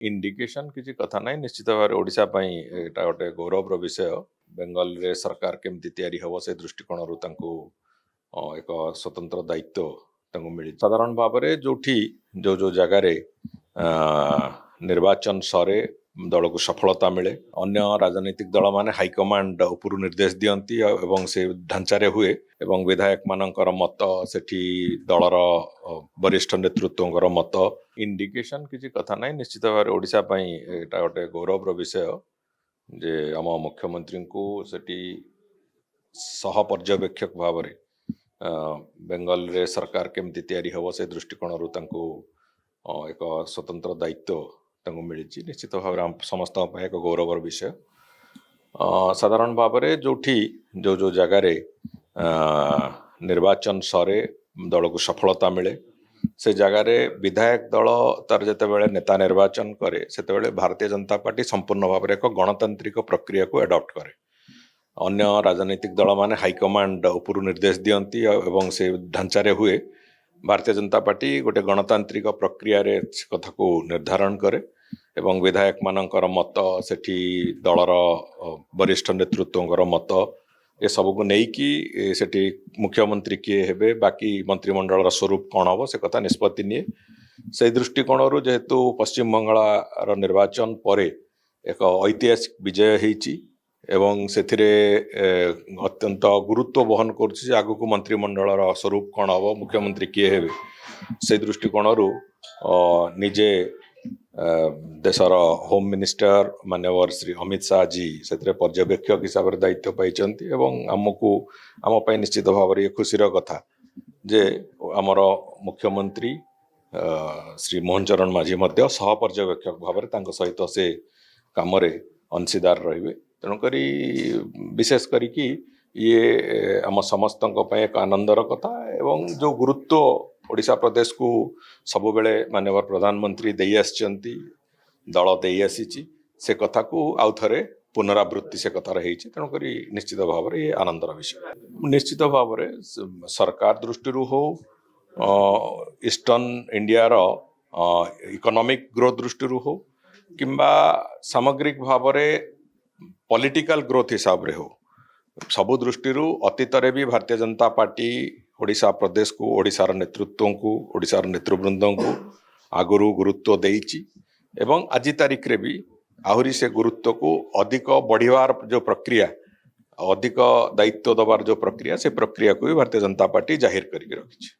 Indication किसी कथा ना निश्चित भाव ओडिशा पई एटा गोटे गौरवर विषय बेंगल रे सरकार केमती तैयारी हबो से दृष्टिकोण एक स्वतंत्र दायित्व तांको मिली साधारण भाव में जो जगार निर्वाचन सरे दल को सफलता मिले अन्य राजनीतिक दल माने हाईकमांड उपरु निर्देश दियंती एवं से ढांचारे हुए एवं विधायक मानकर मत सेठी दलर वरिष्ठ नेतृत्वकर मत इंडिकेशन किसी कथा ना निश्चित भाव ओडिशा पई एटा गोटे गौरवर विषय जे आम मुख्यमंत्री को सेठी सह पर्यवेक्षक भाव में बेंगल रे सरकार केमती तैयारी हबो से दृष्टिकोण एक स्वतंत्र दायित्व तांको मिली निश्चित भाव में समस्त एक गौरवर विषय साधारण भाव में जो जगार निर्वाचन सरे दल को सफलता मिले से जगार विधायक दल तार जिते नेता निर्वाचन करे से भारतीय जनता पार्टी संपूर्ण भाव में एक गणतांत्रिक प्रक्रिया को एडप्ट करे अन्य राजनीतिक दल माने हाईकमांड उपरु निर्देश दियंती एवं से ढांचारे हुए भारतीय जनता पार्टी गोटे गणतांत्रिक प्रक्रिया रे कथा को निर्धारण करे एवं विधायक मानकर मत सेठी दलर वरिष्ठ नेतृत्वकर मत ए सब को नहीं सेठी मुख्यमंत्री किए हेबे बाकी मंत्रिमंडल स्वरूप कौन हम से कथा निष्पत्ति निए से दृष्टिकोण जेहेतु पश्चिम बंगाल निर्वाचन पर एक ऐतिहासिक विजय होईची एवं सेथिरे अत्यंत गुरुत्व बहन करुछि आगु को मंत्रिमंडल स्वरूप कौन हम मुख्यमंत्री किए हेबे से दृष्टिकोण निजे देशर होम मिनिस्टर माननीय श्री अमित शाह जी से पर्यवेक्षक हिसाब से दायित्व पाई आमको आम निश्चित भाव में खुशीर कथा जे आमर मुख्यमंत्री श्री मोहन चरण माझी सह पर्यवेक्षक भाव में सहित से कम अंशीदार रे तेणुक विशेष करी ये आम समस्त एक आनंदर कथा एवं जो गुरुत्व ओडिशा प्रदेश को सबु बेले माननीय प्रधानमंत्री दे आसिचंती दल दे आसी से कथा को आउ थे पुनरावृत्ति से कथा रही तेणुक निश्चित भाव में ये आनंदर विषय निश्चित भाव में सरकार दृष्टि हो ईस्टर्न इंडिया इकोनॉमिक ग्रोथ दृष्टि हो किंबा सामग्रिक भाव में पॉलिटिकल ग्रोथ हिसाब रे हो सबु दृष्टि अतीत भी भारतीय जनता पार्टी ओडिशा प्रदेश को ओडिशार नेतृत्व को ओडिशार नेतृवृंद को आगुरी गुरुत्व देइची एवं आज तारीख रे भी आहुरी से गुरुत्व को अधिक बढ़िवार जो प्रक्रिया अधिक दायित्व दबार जो प्रक्रिया से प्रक्रिया को भी भारतीय जनता पार्टी जाहिर करके रखी।